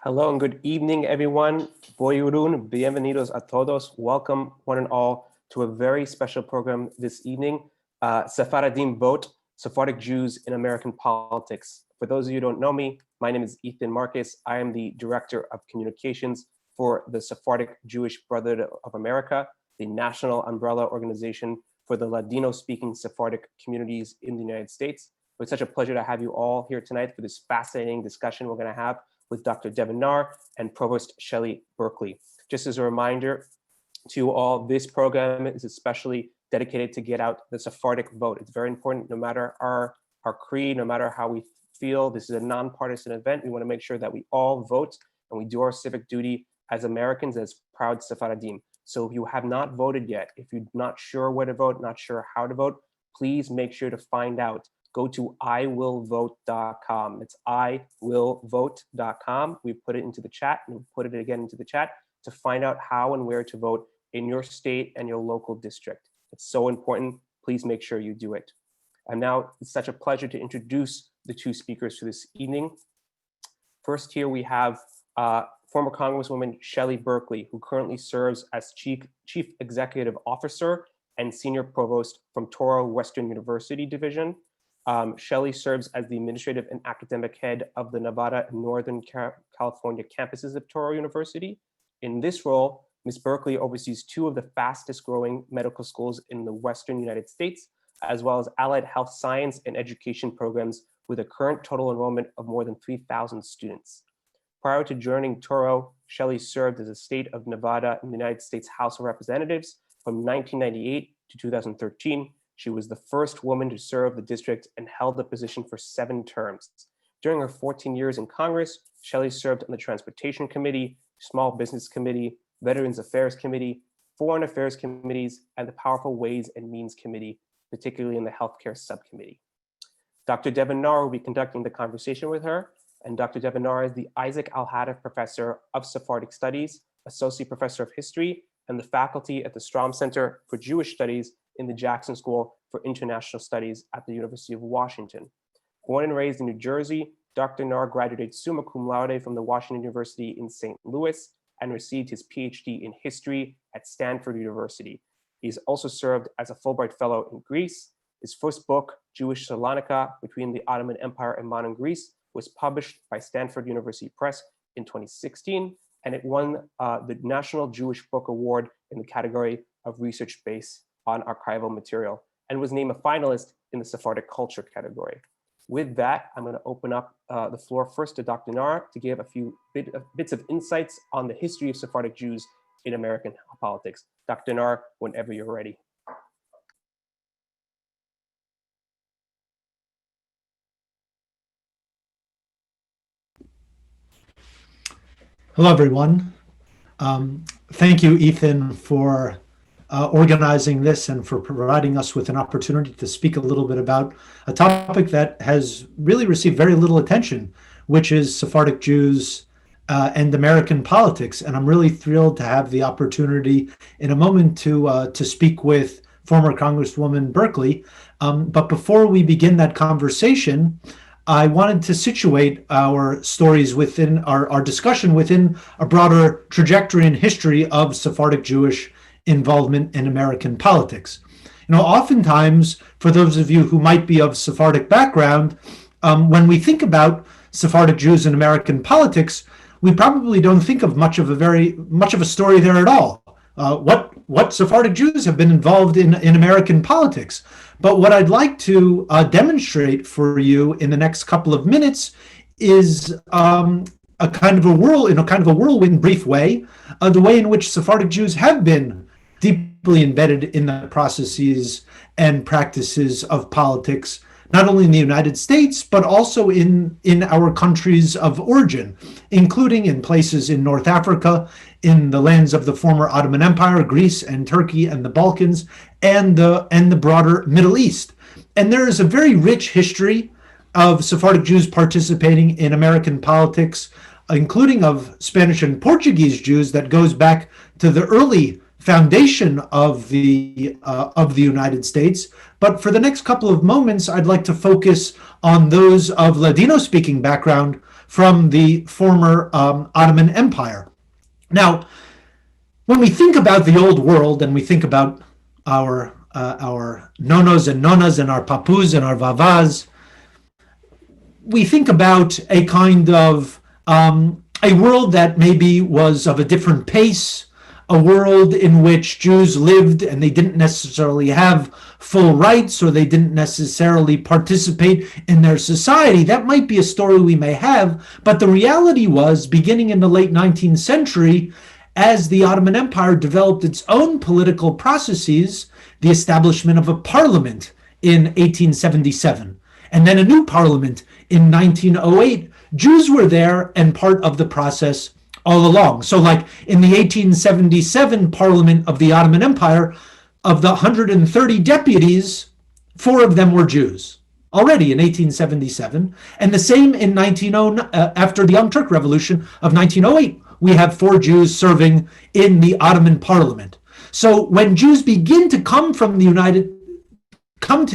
Hello and good evening, everyone. Boyurun, bienvenidos a todos. Welcome, one and all, to a very special program this evening, Sepharadim Vote, Sephardic Jews in American Politics. For those of you who don't know me, my name is Ethan Marcus. I am the Director of Communications for the Sephardic Jewish Brotherhood of America, the national umbrella organization for the Ladino-speaking Sephardic communities in the United States. It's such a pleasure to have you all here tonight for this fascinating discussion we're going to have with Dr. Devin Naar and Provost Shelley Berkley. Just as a reminder to you all, this program is especially dedicated to get out the Sephardic vote. It's very important, no matter our creed, no matter how we feel. This is a nonpartisan event. We want to make sure that we all vote and we do our civic duty as Americans, as proud Sepharadim. So if you have not voted yet, if you're not sure where to vote, not sure how to vote, please make sure to find out. Go to iwillvote.com. It's iwillvote.com. We put it into the chat and we'll put it again into the chat to find out how and where to vote in your state and your local district. It's so important. Please make sure you do it. And now it's such a pleasure to introduce the two speakers for this evening. First here we have former Congresswoman Shelley Berkley, who currently serves as Chief Executive Officer and Senior Provost from Touro Western University Division. Shelley serves as the administrative and academic head of the Nevada and Northern California campuses of Touro University. In this role, Ms. Berkley oversees two of the fastest growing medical schools in the Western United States, as well as allied health science and education programs with a current total enrollment of more than 3,000 students. Prior to joining Touro, Shelley served as a state of Nevada in the United States House of Representatives from 1998 to 2013. She was the first woman to serve the district and held the position for 7 terms. During her 14 years in Congress, Shelley served on the Transportation Committee, Small Business Committee, Veterans Affairs Committee, Foreign Affairs Committees, and the powerful Ways and Means Committee, particularly in the Healthcare Subcommittee. Dr. Devin Naar will be conducting the conversation with her, and Dr. Devin Naar is the Isaac Al-Hadaf Professor of Sephardic Studies, Associate Professor of History, and the faculty at the Strom Center for Jewish Studies in the Jackson School for International Studies at the University of Washington. Born and raised in New Jersey, Dr. Naar graduated summa cum laude from the Washington University in St. Louis and received his PhD in history at Stanford University. He's also served as a Fulbright Fellow in Greece. His first book, Jewish Salonika, Between the Ottoman Empire and Modern Greece, was published by Stanford University Press in 2016, and it won the National Jewish Book Award in the category of research based on archival material, and was named a finalist in the Sephardic culture category. With that, I'm going to open up the floor first to Dr. Naar to give a few bits of insights on the history of Sephardic Jews in American politics. Dr. Naar, whenever you're ready. Hello, everyone. Thank you, Ethan, for organizing this and for providing us with an opportunity to speak a little bit about a topic that has really received very little attention, which is Sephardic Jews and American politics. And I'm really thrilled to have the opportunity in a moment to speak with former Congresswoman Berkley. But before we begin that conversation, I wanted to situate our stories within our discussion within a broader trajectory and history of Sephardic Jewish involvement in American politics. Oftentimes, for those of you who might be of Sephardic background, when we think about Sephardic Jews in American politics, we probably don't think of much of a story there at all. What Sephardic Jews have been involved in American politics. But what I'd like to demonstrate for you in the next couple of minutes is a kind of a whirlwind brief way, the way in which Sephardic Jews have been deeply embedded in the processes and practices of politics, not only in the United States, but also in our countries of origin, including in places in North Africa, in the lands of the former Ottoman Empire, Greece and Turkey and the Balkans, and the broader Middle East. And there is a very rich history of Sephardic Jews participating in American politics, including of Spanish and Portuguese Jews that goes back to the early foundation of the United States. But for the next couple of moments, I'd like to focus on those of Ladino-speaking background from the former Ottoman Empire. Now, when we think about the old world and we think about our nonos and nonas and our papus and our vavas, we think about a kind of a world that maybe was of a different pace, a world in which Jews lived and they didn't necessarily have full rights or they didn't necessarily participate in their society. That might be a story we may have, but the reality was, beginning in the late 19th century, as the Ottoman Empire developed its own political processes, the establishment of a parliament in 1877, and then a new parliament in 1908, Jews were there and part of the process all along. So like in the 1877 parliament of the Ottoman Empire, of the 130 deputies, 4 of them were Jews already in 1877. And the same in after the Young Turk Revolution of 1908, we have 4 Jews serving in the Ottoman parliament. So when Jews begin to come to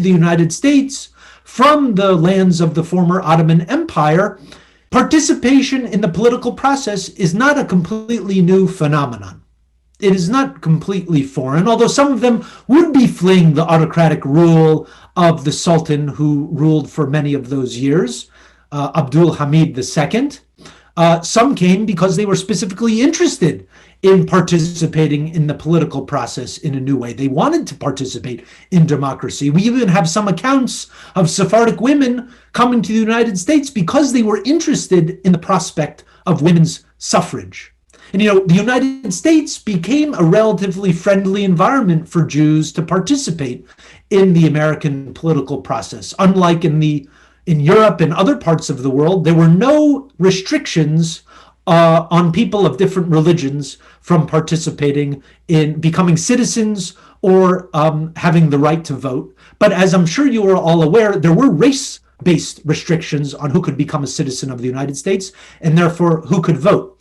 the United States from the lands of the former Ottoman Empire, participation in the political process is not a completely new phenomenon. It is not completely foreign, although some of them would be fleeing the autocratic rule of the Sultan who ruled for many of those years, Abdul Hamid II. Some came because they were specifically interested in participating in the political process in a new way. They wanted to participate in democracy. We even have some accounts of Sephardic women coming to the United States because they were interested in the prospect of women's suffrage. And, the United States became a relatively friendly environment for Jews to participate in the American political process. Unlike in Europe and other parts of the world, there were no restrictions on people of different religions from participating in becoming citizens or having the right to vote. But as I'm sure you are all aware, there were race-based restrictions on who could become a citizen of the United States and therefore who could vote.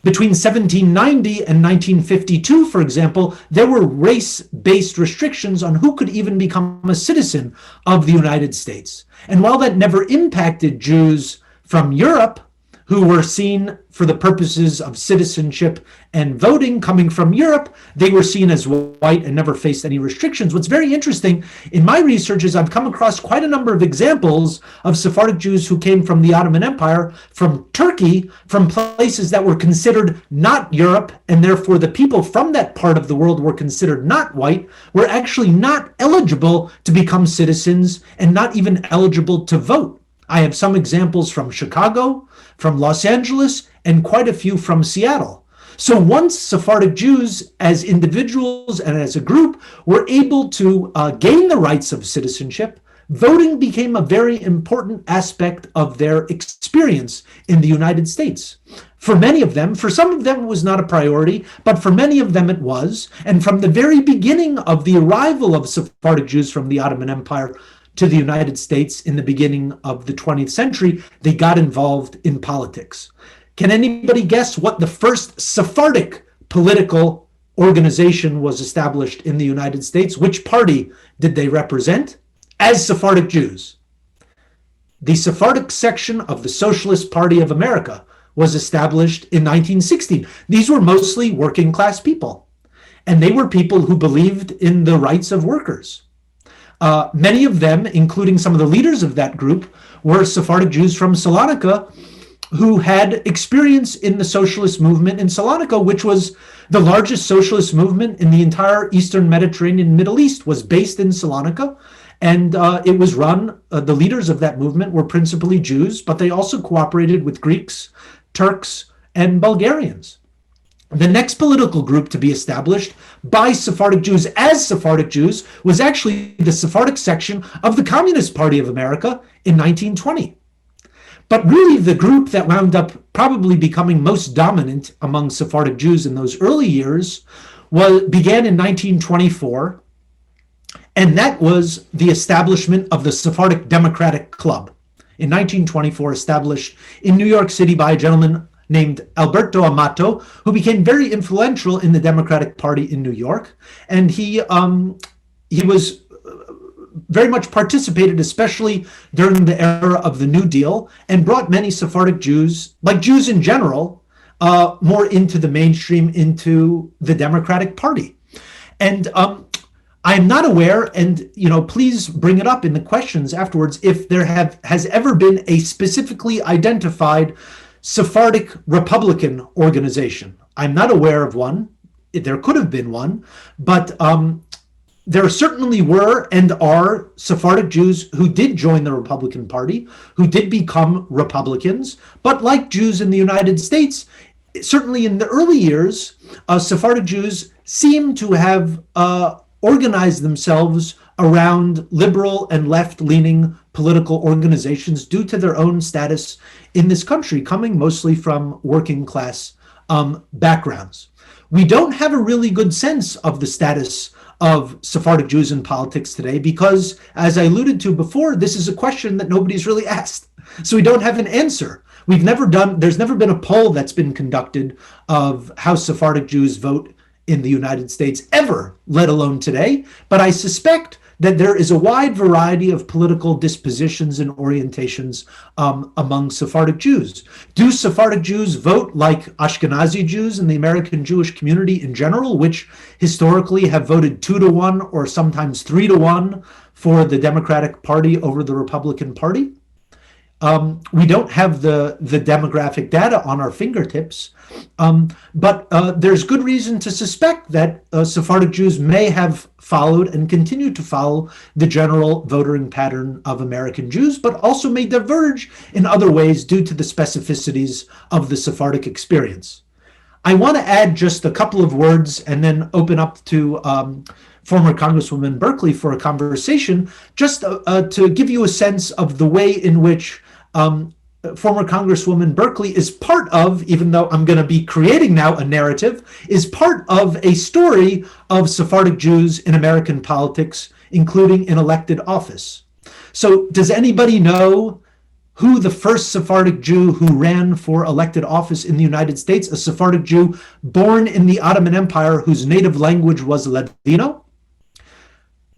Between 1790 and 1952, for example, there were race-based restrictions on who could even become a citizen of the United States. And while that never impacted Jews from Europe, who were seen for the purposes of citizenship and voting coming from Europe, they were seen as white and never faced any restrictions. What's very interesting in my research is I've come across quite a number of examples of Sephardic Jews who came from the Ottoman Empire, from Turkey, from places that were considered not Europe, and therefore the people from that part of the world were considered not white, were actually not eligible to become citizens and not even eligible to vote. I have some examples from Chicago, from Los Angeles, and quite a few from Seattle. So once Sephardic Jews as individuals and as a group were able to gain the rights of citizenship, voting became a very important aspect of their experience in the United States. For many of them, for some of them it was not a priority, but for many of them it was. And from the very beginning of the arrival of Sephardic Jews from the Ottoman Empire to the United States in the beginning of the 20th century, they got involved in politics. Can anybody guess what the first Sephardic political organization was established in the United States? Which party did they represent as Sephardic Jews? The Sephardic section of the Socialist Party of America was established in 1916. These were mostly working class people, and they were people who believed in the rights of workers. Many of them, including some of the leaders of that group, were Sephardic Jews from Salonika who had experience in the socialist movement in Salonika, which was the largest socialist movement in the entire Eastern Mediterranean Middle East, was based in Salonika. And it was run, the leaders of that movement were principally Jews, but they also cooperated with Greeks, Turks, and Bulgarians. The next political group to be established by Sephardic Jews as Sephardic Jews was actually the Sephardic section of the Communist Party of America in 1920. But really the group that wound up probably becoming most dominant among Sephardic Jews in those early years began in 1924, and that was the establishment of the Sephardic Democratic Club. In 1924, established in New York City by a gentleman named Alberto Amato, who became very influential in the Democratic Party in New York. And he was very much participated, especially during the era of the New Deal, and brought many Sephardic Jews, like Jews in general, more into the mainstream, into the Democratic Party. And I'm not aware, and please bring it up in the questions afterwards, if there has ever been a specifically identified Sephardic Republican organization. I'm not aware of one. There could have been one, but there certainly were and are Sephardic Jews who did join the Republican Party, who did become Republicans, but like Jews in the United States, certainly in the early years, Sephardic Jews seem to have organized themselves around liberal and left-leaning political organizations due to their own status in this country, coming mostly from working class backgrounds. We don't have a really good sense of the status of Sephardic Jews in politics today because, as I alluded to before, this is a question that nobody's really asked. So we don't have an answer. There's never been a poll that's been conducted of how Sephardic Jews vote in the United States ever, let alone today. But I suspect that there is a wide variety of political dispositions and orientations among Sephardic Jews. Do Sephardic Jews vote like Ashkenazi Jews in the American Jewish community in general, which historically have voted 2-1 or sometimes 3-1 for the Democratic Party over the Republican Party? We don't have the demographic data on our fingertips, but there's good reason to suspect that Sephardic Jews may have followed and continue to follow the general voting pattern of American Jews, but also may diverge in other ways due to the specificities of the Sephardic experience. I want to add just a couple of words and then open up to former Congresswoman Berkley for a conversation, just to give you a sense of the way in which former Congresswoman Berkley is part of, even though I'm going to be creating now a narrative, is part of a story of Sephardic Jews in American politics, including in elected office. So does anybody know who the first Sephardic Jew who ran for elected office in the United States, a Sephardic Jew born in the Ottoman Empire whose native language was Ladino?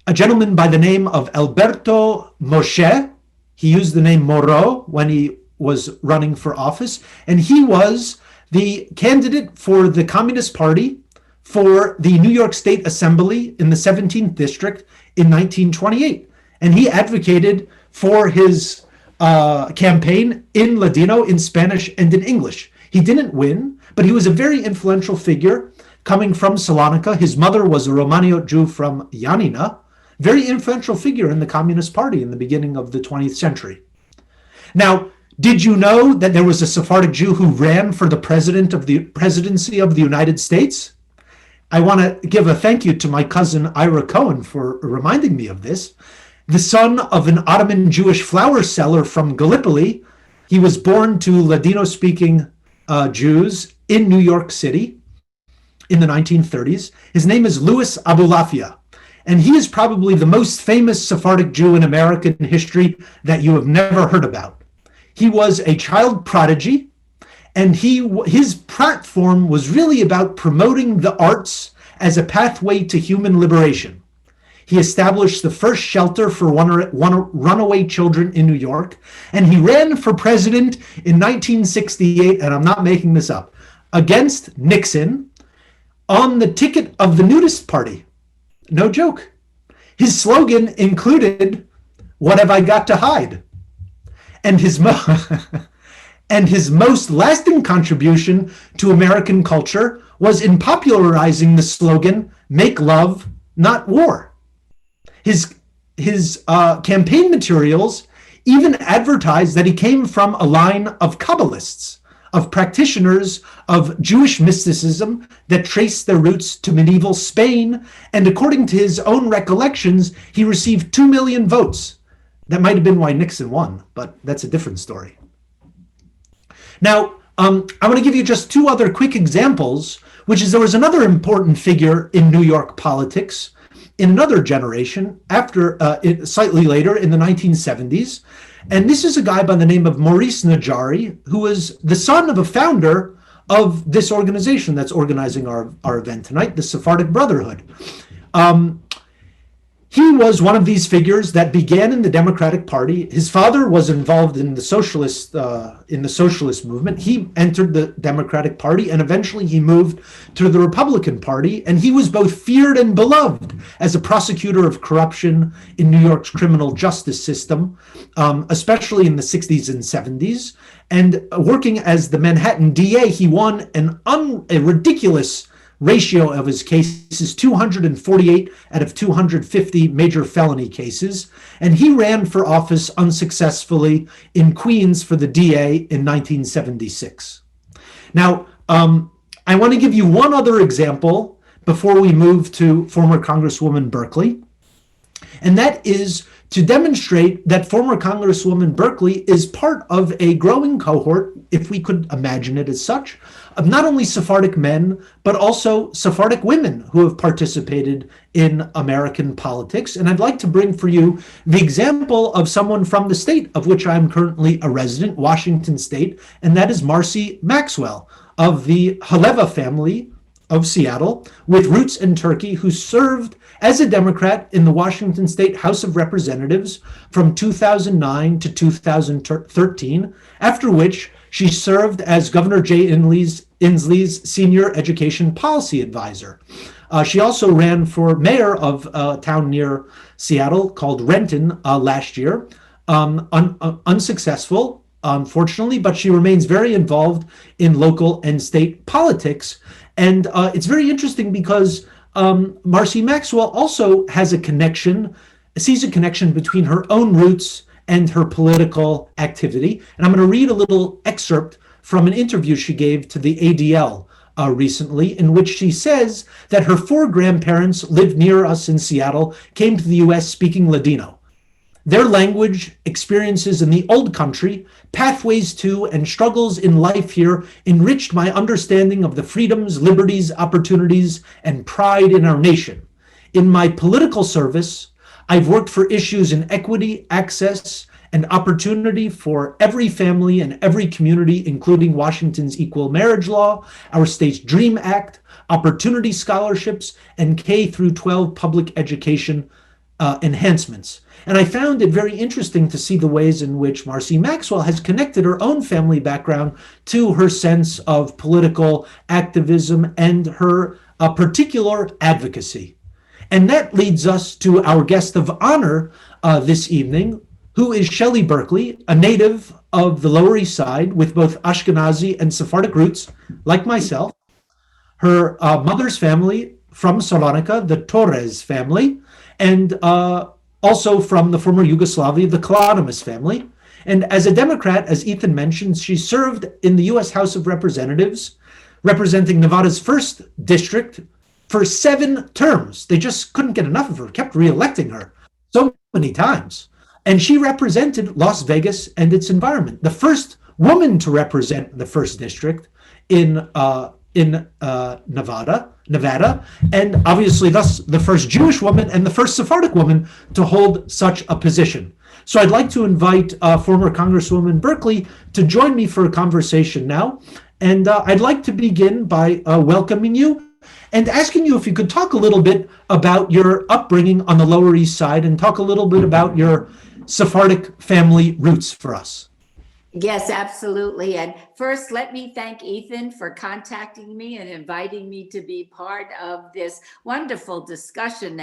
A gentleman by the name of Alberto Moshe. He used the name Moreau when he was running for office, and he was the candidate for the Communist Party for the New York State Assembly in the 17th District in 1928. And he advocated for his campaign in Ladino, in Spanish, and in English. He didn't win, but he was a very influential figure coming from Salonika. His mother was a Romaniot Jew from Yanina, very influential figure in the Communist Party in the beginning of the 20th century. Now, did you know that there was a Sephardic Jew who ran for the presidency of the United States? I want to give a thank you to my cousin Ira Cohen for reminding me of this. The son of an Ottoman Jewish flour seller from Gallipoli, he was born to Ladino-speaking Jews in New York City in the 1930s. His name is Louis Abulafia. And he is probably the most famous Sephardic Jew in American history that you have never heard about. He was a child prodigy, and his platform was really about promoting the arts as a pathway to human liberation. He established the first shelter for runaway children in New York, and he ran for president in 1968, and I'm not making this up, against Nixon on the ticket of the Nudist Party. No joke. His slogan included, "What have I got to hide?" And his most lasting contribution to American culture was in popularizing the slogan, "Make love, not war." His campaign materials even advertised that he came from a line of Kabbalists, of practitioners of Jewish mysticism that traced their roots to medieval Spain. And according to his own recollections, he received 2 million votes. That might have been why Nixon won, but that's a different story. Now, I want to give you just two other quick examples, which is there was another important figure in New York politics in another generation, slightly later in the 1970s. And this is a guy by the name of Maurice Najari, who was the son of a founder of this organization that's organizing our event tonight, the Sephardic Brotherhood. he was one of these figures that began in the Democratic Party. His father was involved in the socialist movement. He entered the Democratic Party, and eventually he moved to the Republican Party. And he was both feared and beloved as a prosecutor of corruption in New York's criminal justice system, especially in the 60s and 70s. And working as the Manhattan DA, he won a ridiculous ratio of his cases, 248 out of 250 major felony cases. And he ran for office unsuccessfully in Queens for the DA in 1976. Now, I want to give you one other example before we move to former Congresswoman Berkley. And that is to demonstrate that former Congresswoman Berkley is part of a growing cohort, if we could imagine it as such, of not only Sephardic men, but also Sephardic women who have participated in American politics. And I'd like to bring for you the example of someone from the state of which I'm currently a resident, Washington State, and that is Marcy Maxwell of the Haleva family of Seattle, with roots in Turkey, who served as a Democrat in the Washington State House of Representatives from 2009 to 2013, after which she served as Governor Jay Inslee's senior education policy advisor. She also ran for mayor of a town near Seattle called Renton last year, unsuccessful, unfortunately, but she remains very involved in local and state politics. And it's very interesting because Marcy Maxwell also sees a connection between her own roots and her political activity. And I'm going to read a little excerpt from an interview she gave to the ADL recently, in which she says that her 4 grandparents lived near us in Seattle, came to the US speaking Ladino. Their language, experiences in the old country, pathways to and struggles in life here enriched my understanding of the freedoms, liberties, opportunities, and pride in our nation. In my political service, I've worked for issues in equity, access, and opportunity for every family and every community, including Washington's equal marriage law, our state's DREAM Act, opportunity scholarships, and K through 12 public education enhancements. And I found it very interesting to see the ways in which Marcy Maxwell has connected her own family background to her sense of political activism and her particular advocacy. And that leads us to our guest of honor this evening, who is Shelley Berkley, a native of the Lower East Side with both Ashkenazi and Sephardic roots, like myself. Her mother's family from Salonika, the Torres family, and also from the former Yugoslavia, the Kalanimus family. And as a Democrat, as Ethan mentioned, she served in the U.S. House of Representatives, representing Nevada's 1st district for 7 terms. They just couldn't get enough of her, kept reelecting her so many times. And she represented Las Vegas and its environment, the first woman to represent the 1st district in Nevada, and obviously thus the first Jewish woman and the first Sephardic woman to hold such a position. So I'd like to invite former Congresswoman Berkley to join me for a conversation now. And I'd like to begin by welcoming you and asking you if you could talk a little bit about your upbringing on the Lower East Side and talk a little bit about your Sephardic family roots for us. Yes, absolutely. And first, let me thank Ethan for contacting me and inviting me to be part of this wonderful discussion.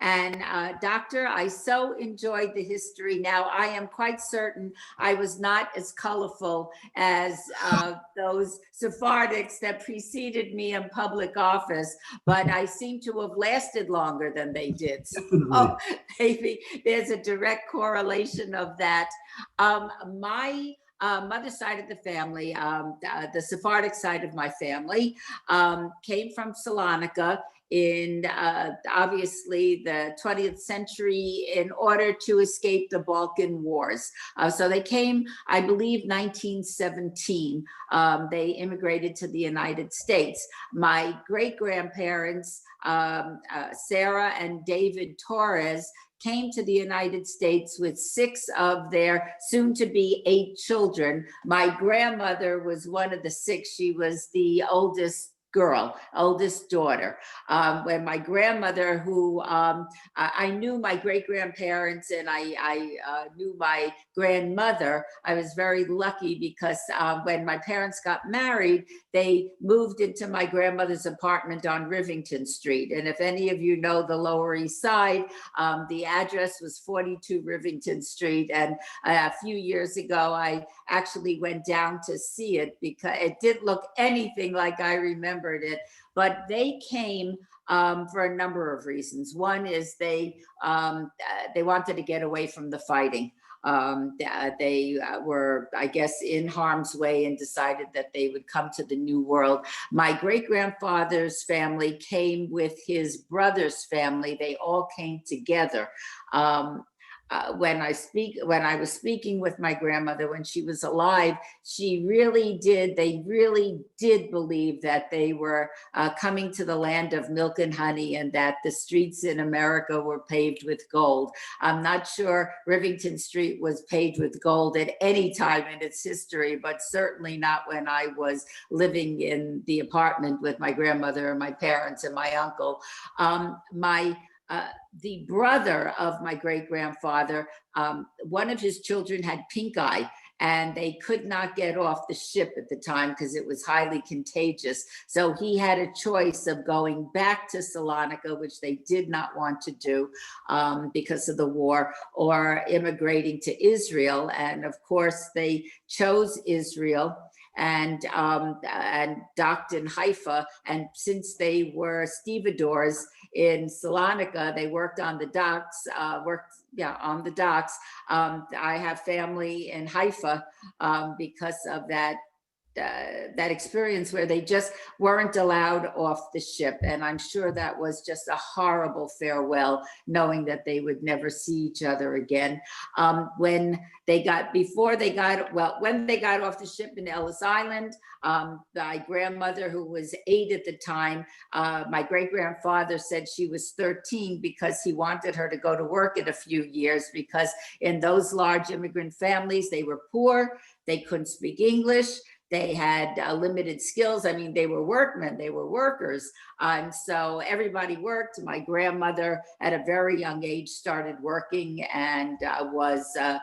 And Doctor, I so enjoyed the history. Now, I am quite certain I was not as colorful as those Sephardics that preceded me in public office, but I seem to have lasted longer than they did. So maybe there's a direct correlation of that. My mother's side of the family, the Sephardic side of my family, came from Salonika in obviously the 20th century in order to escape the Balkan Wars. So they came, I believe, 1917. They immigrated to the United States. My great-grandparents, Sarah and David Torres, came to the United States with 6 of their soon-to-be 8 children. My grandmother was one of the 6. She was the oldest girl, oldest daughter. When my grandmother, who I knew my great-grandparents and I knew my grandmother, I was very lucky because when my parents got married, they moved into my grandmother's apartment on Rivington Street. And if any of you know the Lower East Side, the address was 42 Rivington Street. And a few years ago, I actually went down to see it because it didn't look anything like I remembered it. But they came for a number of reasons. One is they wanted to get away from the fighting. They were, I guess, in harm's way and decided that they would come to the New World. My great-grandfather's family came with his brother's family. They all came together. When I was speaking with my grandmother when she was alive, they really did believe that they were coming to the land of milk and honey and that the streets in America were paved with gold. I'm not sure Rivington Street was paved with gold at any time in its history, but certainly not when I was living in the apartment with my grandmother and my parents and my uncle. The brother of my great-grandfather, one of his children had pink eye, and they could not get off the ship at the time because it was highly contagious. So he had a choice of going back to Salonika, which they did not want to do because of the war, or immigrating to Israel. And of course, they chose Israel and docked in Haifa. And since they were stevedores in Salonika, they worked on the docks, on the docks. I have family in Haifa because of that experience where they just weren't allowed off the ship. And I'm sure that was just a horrible farewell, knowing that they would never see each other again. When they got off the ship in Ellis Island, my grandmother, who was 8 at the time, my great-grandfather said she was 13 because he wanted her to go to work in a few years, because in those large immigrant families, they were poor, they couldn't speak English, they had limited skills. I mean, they were workmen, they were workers. And so everybody worked. My grandmother at a very young age started working and was a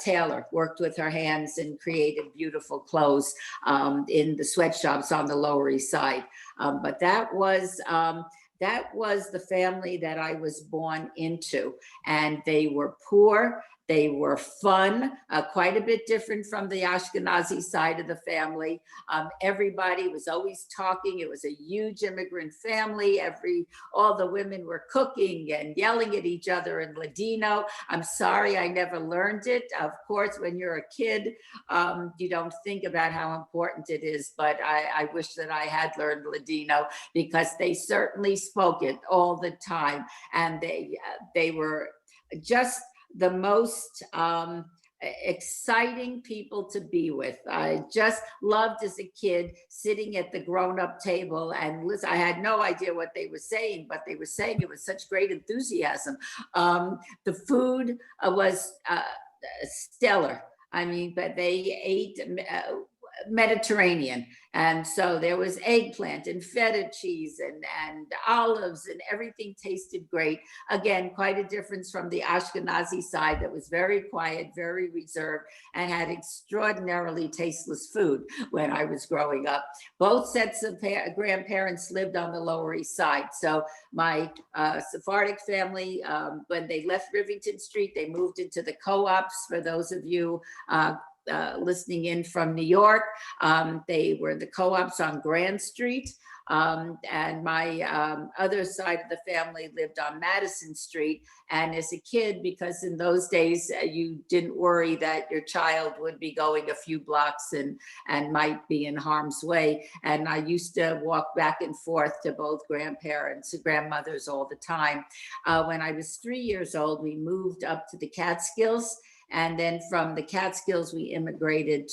tailor, worked with her hands and created beautiful clothes in the sweatshops on the Lower East Side. But that was the family that I was born into. And they were poor. They were fun, quite a bit different from the Ashkenazi side of the family. Everybody was always talking. It was a huge immigrant family. All the women were cooking and yelling at each other in Ladino. I'm sorry, I never learned it. Of course, when you're a kid, you don't think about how important it is, but I wish that I had learned Ladino, because they certainly spoke it all the time. And they were just the most exciting people to be with. I just loved as a kid sitting at the grown-up table and listen. I had no idea what they were saying, but they were saying it with such great enthusiasm. The food was stellar. I mean, but they ate Mediterranean. And so there was eggplant and feta cheese and olives, and everything tasted great. Again, quite a difference from the Ashkenazi side that was very quiet, very reserved, and had extraordinarily tasteless food when I was growing up. Both sets of grandparents lived on the Lower East Side. So my Sephardic family, when they left Rivington Street, they moved into the co-ops. For those of you listening in from New York, they were the co-ops on Grand Street, and my other side of the family lived on Madison Street. And as a kid, because in those days you didn't worry that your child would be going a few blocks and might be in harm's way, and I used to walk back and forth to both grandmothers all the time. When I was 3 years old, we moved up to the Catskills. And then from the Catskills, we immigrated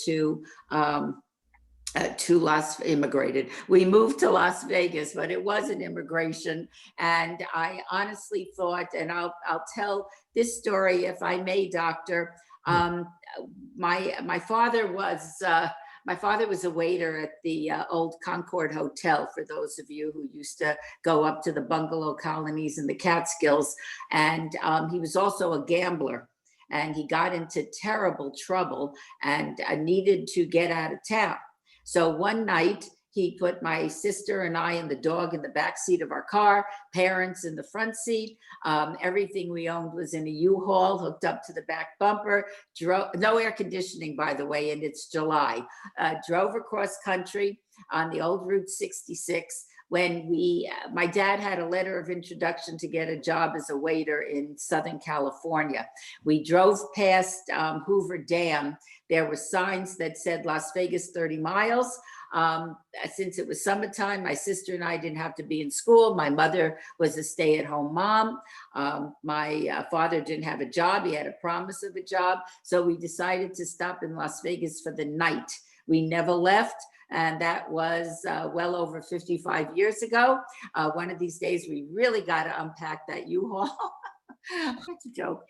we moved to Las Vegas, but it was an immigration. And I honestly thought, and I'll tell this story if I may, Doctor. My father was my father was a waiter at the old Concord Hotel, for those of you who used to go up to the bungalow colonies in the Catskills. And he was also a gambler. And he got into terrible trouble and needed to get out of town. So one night, he put my sister and I and the dog in the back seat of our car, parents in the front seat. Everything we owned was in a U-Haul hooked up to the back bumper. No air conditioning, by the way, and it's July. Drove across country on the old Route 66. When my dad had a letter of introduction to get a job as a waiter in Southern California. We drove past Hoover Dam. There were signs that said Las Vegas 30 miles. Since it was summertime, my sister and I didn't have to be in school. My mother was a stay-at-home mom. My father didn't have a job. He had a promise of a job. So we decided to stop in Las Vegas for the night. We never left. And that was well over 55 years ago. One of these days, we really got to unpack that U-Haul. That's a joke.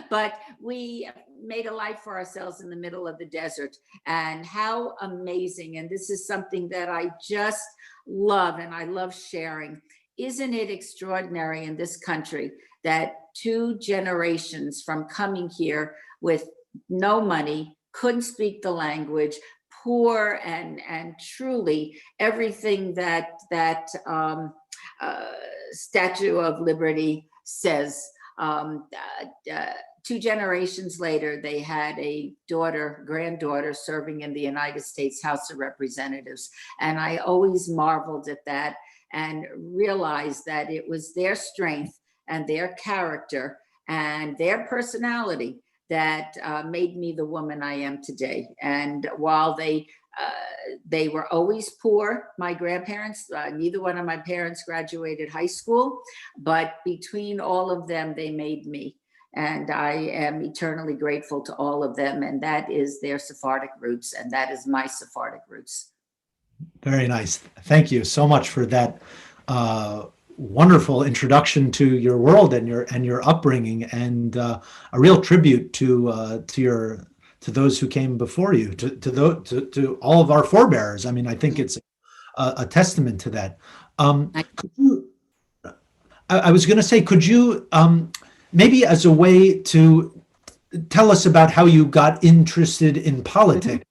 But we made a life for ourselves in the middle of the desert. And how amazing. And this is something that I just love and I love sharing. Isn't it extraordinary in this country that 2 generations from coming here with no money, couldn't speak the language, poor, and truly everything that Statue of Liberty says. 2 generations later, they had a granddaughter serving in the United States House of Representatives. And I always marveled at that and realized that it was their strength and their character and their personality that made me the woman I am today. And while they were always poor, my grandparents, neither one of my parents graduated high school, but between all of them, they made me. And I am eternally grateful to all of them. And that is their Sephardic roots. And that is my Sephardic roots. Very nice. Thank you so much for that wonderful introduction to your world and your upbringing, and a real tribute to those who came before you, to all of our forebears. I mean, I think it's a testament to that. I was going to say, could you maybe, as a way to tell us about how you got interested in politics?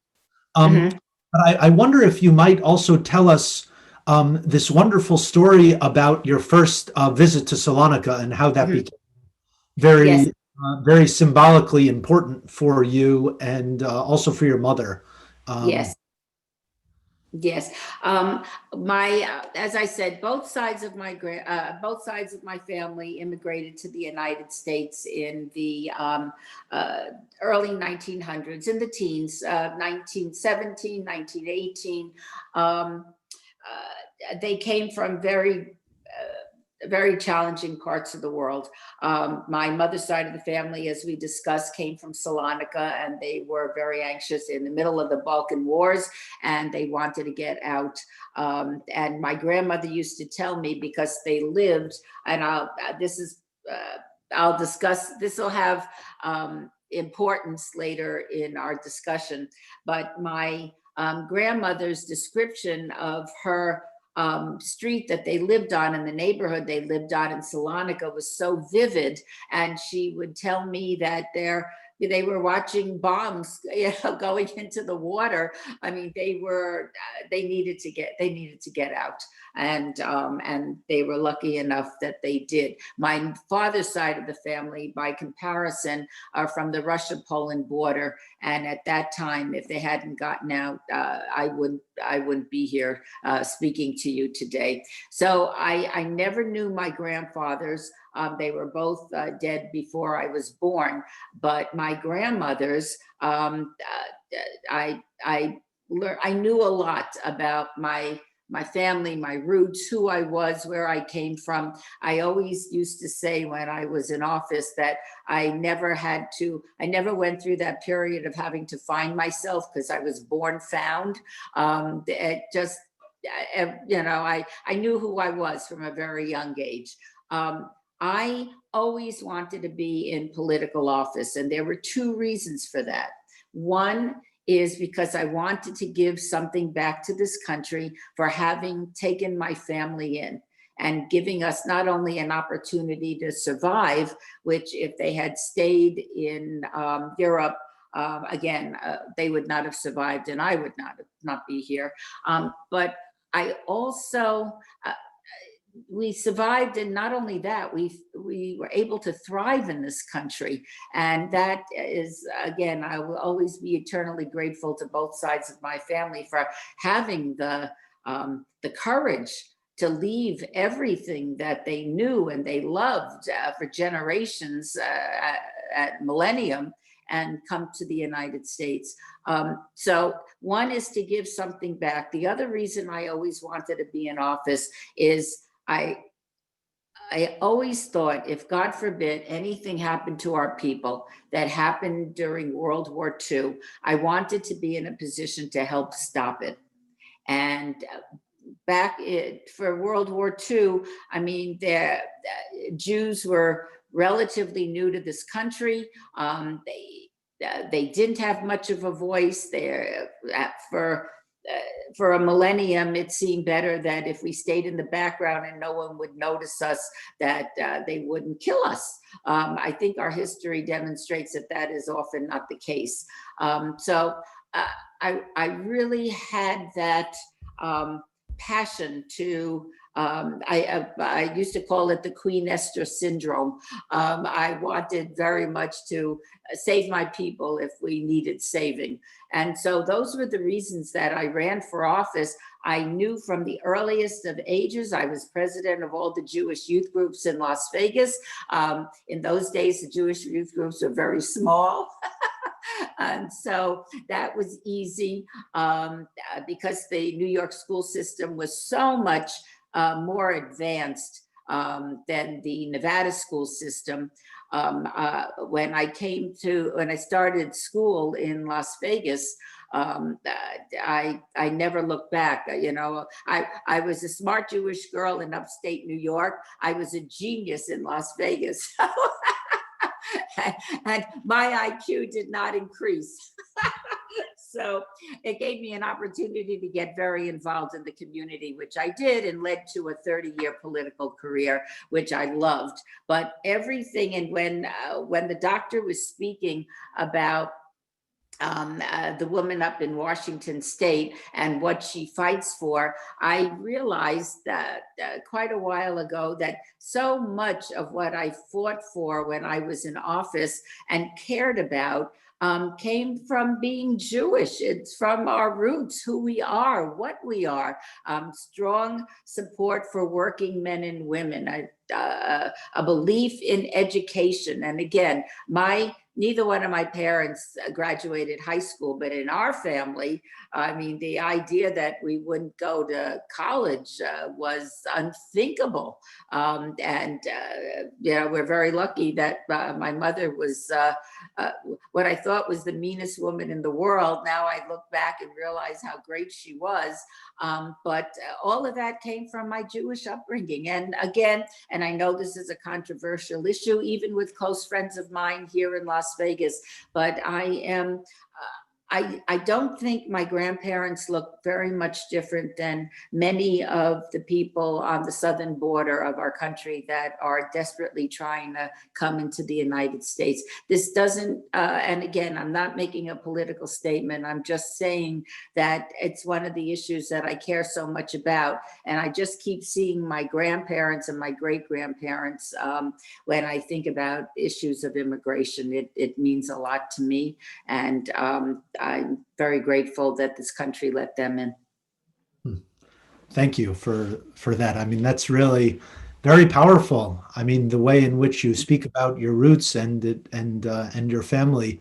But I wonder if you might also tell us this wonderful story about your first visit to Salonika and how that became very symbolically important for you and also for your mother. Yes. As I said, both sides of my family immigrated to the United States in the early 1900s, in the teens, 1917, 1918. They came from very challenging parts of the world. My mother's side of the family, as we discussed, came from Salonika, and they were very anxious in the middle of the Balkan Wars, and they wanted to get out. And my grandmother used to tell me, because they lived, and I'll discuss, this will have importance later in our discussion, but my grandmother's description of her street that they lived on and the neighborhood they lived on in Salonika was so vivid. And she would tell me that they were watching bombs, going into the water. I mean, they needed to get out, and they were lucky enough that they did. My father's side of the family, by comparison, are from the Russia-Poland border, and at that time, if they hadn't gotten out, I wouldn't be here speaking to you today. So I never knew my grandfathers. They were both dead before I was born, but my grandmothers, I knew a lot about my family, my roots, who I was, where I came from. I always used to say when I was in office that I never went through that period of having to find myself, because I was born found. I knew who I was from a very young age. I always wanted to be in political office, and there were 2 reasons for that. One is because I wanted to give something back to this country for having taken my family in and giving us not only an opportunity to survive, which if they had stayed in Europe, again, they would not have survived and I would not be here. But I also, we survived, and not only that, we were able to thrive in this country. And that is, again, I will always be eternally grateful to both sides of my family for having the courage to leave everything that they knew and they loved for generations at millennium and come to the United States. So one is to give something back. The other reason I always wanted to be in office is I always thought, if God forbid anything happened to our people that happened during World War II, I wanted to be in a position to help stop it. And back for World War II, I mean, the Jews were relatively new to this country. They didn't have much of a voice there. For a millennium, it seemed better that if we stayed in the background and no one would notice us, that they wouldn't kill us. I think our history demonstrates that that is often not the case. So I really had that passion to, I used to call it the Queen Esther syndrome. I wanted very much to save my people if we needed saving. And so those were the reasons that I ran for office. I knew from the earliest of ages, I was president of all the Jewish youth groups in Las Vegas. In those days, the Jewish youth groups were very small. And so that was easy because the New York school system was so much more advanced than the Nevada school system. When I started school in Las Vegas, I never looked back. You know, I was a smart Jewish girl in upstate New York. I was a genius in Las Vegas. And my IQ did not increase. So it gave me an opportunity to get very involved in the community, which I did, and led to a 30-year political career, which I loved. But everything, and when the doctor was speaking about the woman up in Washington State and what she fights for, I realized that quite a while ago that so much of what I fought for when I was in office and cared about came from being Jewish. It's from our roots, who we are, what we are. Strong support for working men and women, a belief in education. And again, neither one of my parents graduated high school, but in our family, I mean, the idea that we wouldn't go to college was unthinkable. And you know, we're very lucky that my mother was what I thought was the meanest woman in the world. Now I look back and realize how great she was. But all of that came from my Jewish upbringing. And again, and I know this is a controversial issue, even with close friends of mine here in Las Vegas, but I don't think my grandparents look very much different than many of the people on the southern border of our country that are desperately trying to come into the United States. This doesn't, and again, I'm not making a political statement. I'm just saying that it's one of the issues that I care so much about. And I just keep seeing my grandparents and my great-grandparents when I think about issues of immigration. It means a lot to me. And I'm very grateful that this country let them in. Thank you for that. I mean, that's really very powerful. I mean, the way in which you speak about your roots and your family.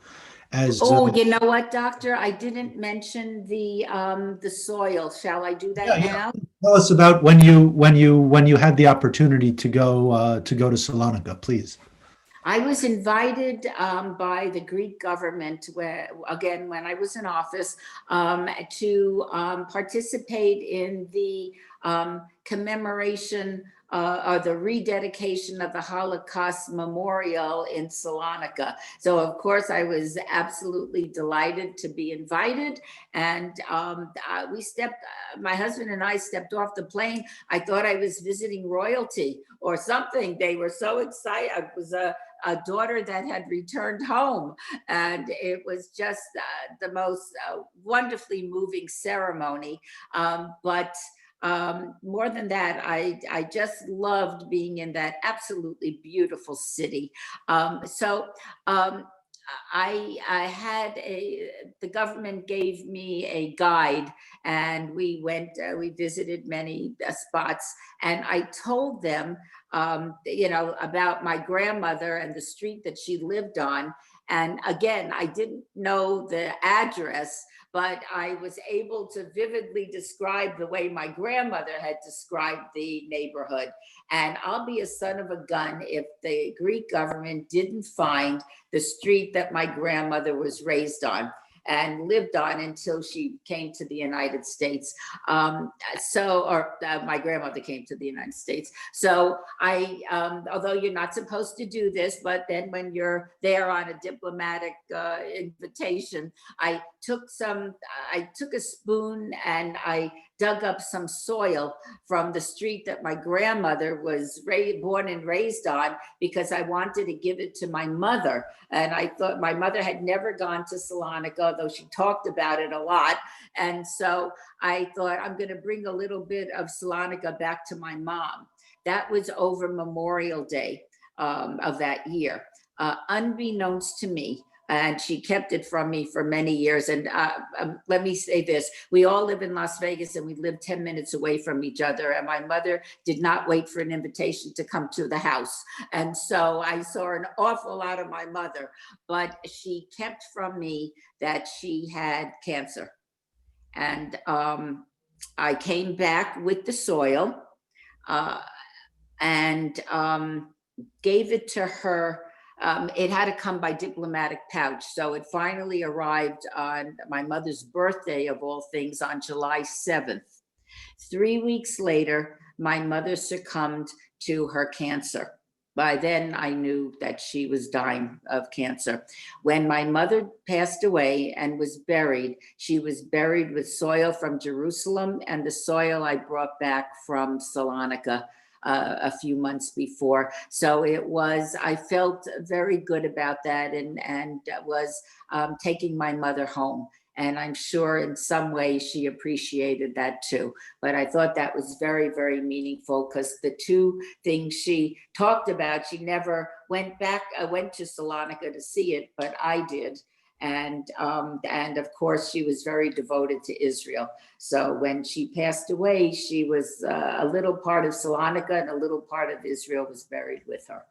As you know what, Doctor? I didn't mention the soil. Shall I do that now? Tell us about when you had the opportunity to go to Salonika, please. I was invited by the Greek government, when I was in office, to participate in the commemoration or the rededication of the Holocaust Memorial in Salonika. So of course I was absolutely delighted to be invited, and my husband and I stepped off the plane. I thought I was visiting royalty or something. They were so excited. It was a daughter that had returned home, and it was just the most wonderfully moving ceremony. But more than that, I just loved being in that absolutely beautiful city. I had the government gave me a guide, and we visited many spots, and I told them, about my grandmother and the street that she lived on. And again, I didn't know the address, but I was able to vividly describe the way my grandmother had described the neighborhood. And I'll be a son of a gun if the Greek government didn't find the street that my grandmother was raised on and lived on until she came to the United States. My grandmother came to the United States. So although you're not supposed to do this, but then when you're there on a diplomatic invitation, I took a spoon and I dug up some soil from the street that my grandmother was born and raised on, because I wanted to give it to my mother. And I thought my mother had never gone to Salonika, though she talked about it a lot. And so I thought, I'm going to bring a little bit of Salonika back to my mom. That was over Memorial Day of that year, unbeknownst to me. And she kept it from me for many years. And let me say this, we all live in Las Vegas, and we live 10 minutes away from each other. And my mother did not wait for an invitation to come to the house. And so I saw an awful lot of my mother, but she kept from me that she had cancer. And I came back with the soil and gave it to her. It had to come by diplomatic pouch. So it finally arrived on my mother's birthday, of all things, on July 7th. 3 weeks later, my mother succumbed to her cancer. By then, I knew that she was dying of cancer. When my mother passed away and was buried, she was buried with soil from Jerusalem and the soil I brought back from Salonika a few months before. So I felt very good about that, and was taking my mother home. And I'm sure in some way she appreciated that too. But I thought that was very, very meaningful, because the two things she talked about, she never went to Salonika to see it, but I did. And of course, she was very devoted to Israel. So when she passed away, she was a little part of Salonika, and a little part of Israel was buried with her.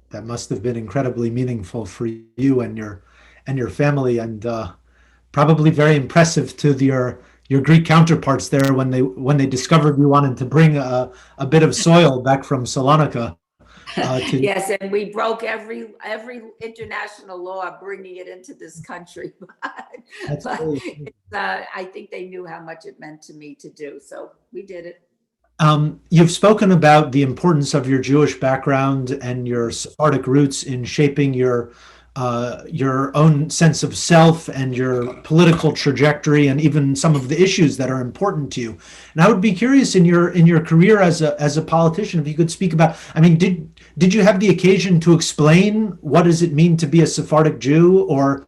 That must have been incredibly meaningful for you and your family, and probably very impressive to your Greek counterparts there when they discovered you wanted to bring a bit of soil back from Salonika. Yes, and we broke every international law bringing it into this country. I think they knew how much it meant to me to do, so we did it. You've spoken about the importance of your Jewish background and your Sephardic roots in shaping your own sense of self and your political trajectory, and even some of the issues that are important to you. And I would be curious, in your career as a politician, if you could speak about, I mean, did you have the occasion to explain what does it mean to be a Sephardic Jew, or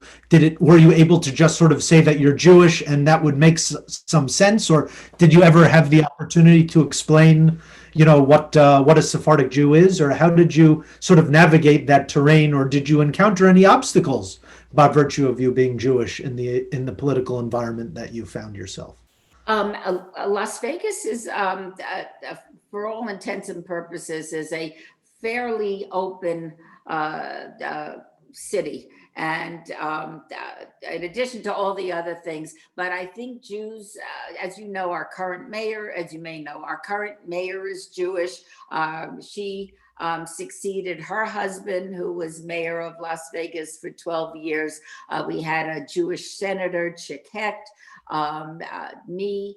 were you able to just sort of say that you're Jewish and that would make some sense, or did you ever have the opportunity to explain, what a Sephardic Jew is, or how did you sort of navigate that terrain, or did you encounter any obstacles by virtue of you being Jewish in the political environment that you found yourself? Las Vegas is, for all intents and purposes, is a fairly open city. And in addition to all the other things, but I think Jews, as you know, our current mayor is Jewish. She succeeded her husband, who was mayor of Las Vegas for 12 years. We had a Jewish senator, Chick Hecht, me.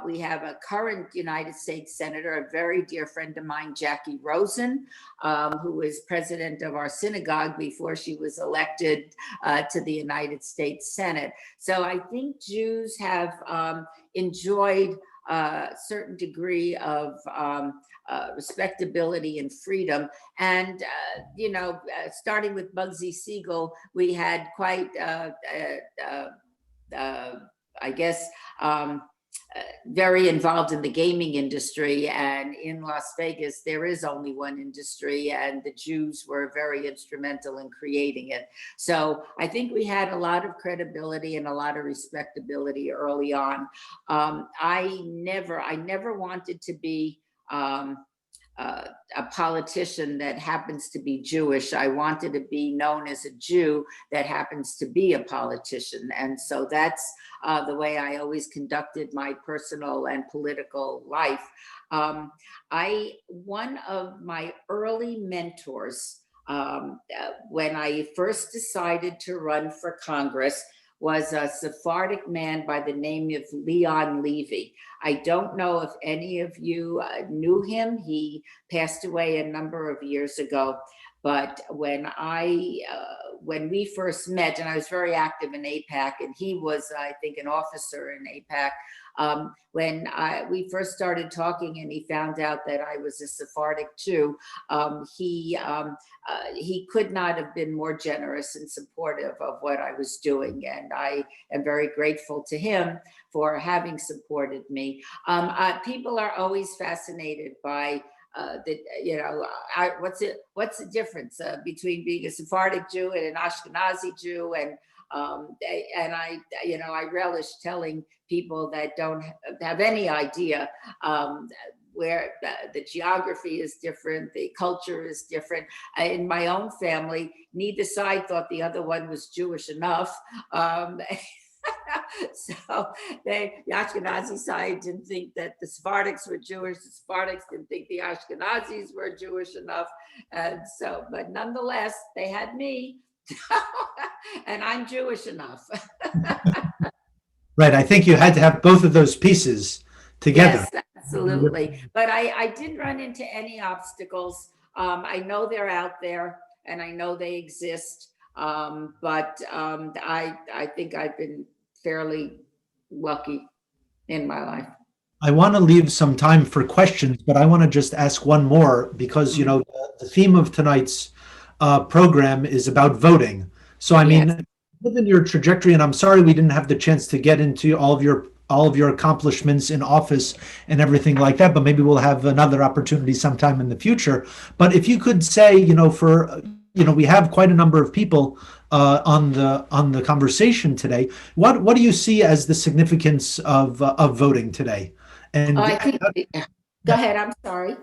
We have a current United States Senator, a very dear friend of mine, Jackie Rosen, who is president of our synagogue before she was elected to the United States Senate. So I think Jews have enjoyed a certain degree of respectability and freedom. And, starting with Bugsy Siegel, we had quite, I guess, very involved in the gaming industry. And in Las Vegas, there is only one industry, and the Jews were very instrumental in creating it. So I think we had a lot of credibility and a lot of respectability early on. I never wanted to be a politician that happens to be Jewish. I wanted to be known as a Jew that happens to be a politician. And so that's the way I always conducted my personal and political life. One of my early mentors, when I first decided to run for Congress, was a Sephardic man by the name of Leon Levy. I don't know if any of you knew him. He passed away a number of years ago. But when we first met, and I was very active in AIPAC, and he was, I think, an officer in AIPAC, when we first started talking and he found out that I was a Sephardic Jew, he could not have been more generous and supportive of what I was doing. And I am very grateful to him for having supported me. People are always fascinated by what's the difference between being a Sephardic Jew and an Ashkenazi Jew, and I relish telling people that don't have any idea where the geography is different, the culture is different. In my own family, neither side thought the other one was Jewish enough. So the Ashkenazi side didn't think that the Sephardics were Jewish. The Sephardics didn't think the Ashkenazis were Jewish enough. And so, but nonetheless, they had me and I'm Jewish enough. Right. I think you had to have both of those pieces together. Yes, absolutely. But I didn't run into any obstacles. I know they're out there and I know they exist. But I think I've been fairly lucky in my life. I want to leave some time for questions, but I want to just ask one more because, the theme of tonight's program is about voting. So, I mean, given your trajectory, and I'm sorry we didn't have the chance to get into all of your accomplishments in office and everything like that, but maybe we'll have another opportunity sometime in the future. But if you could say, we have quite a number of people on the conversation today. What do you see as the significance of voting today? And go ahead. I'm sorry.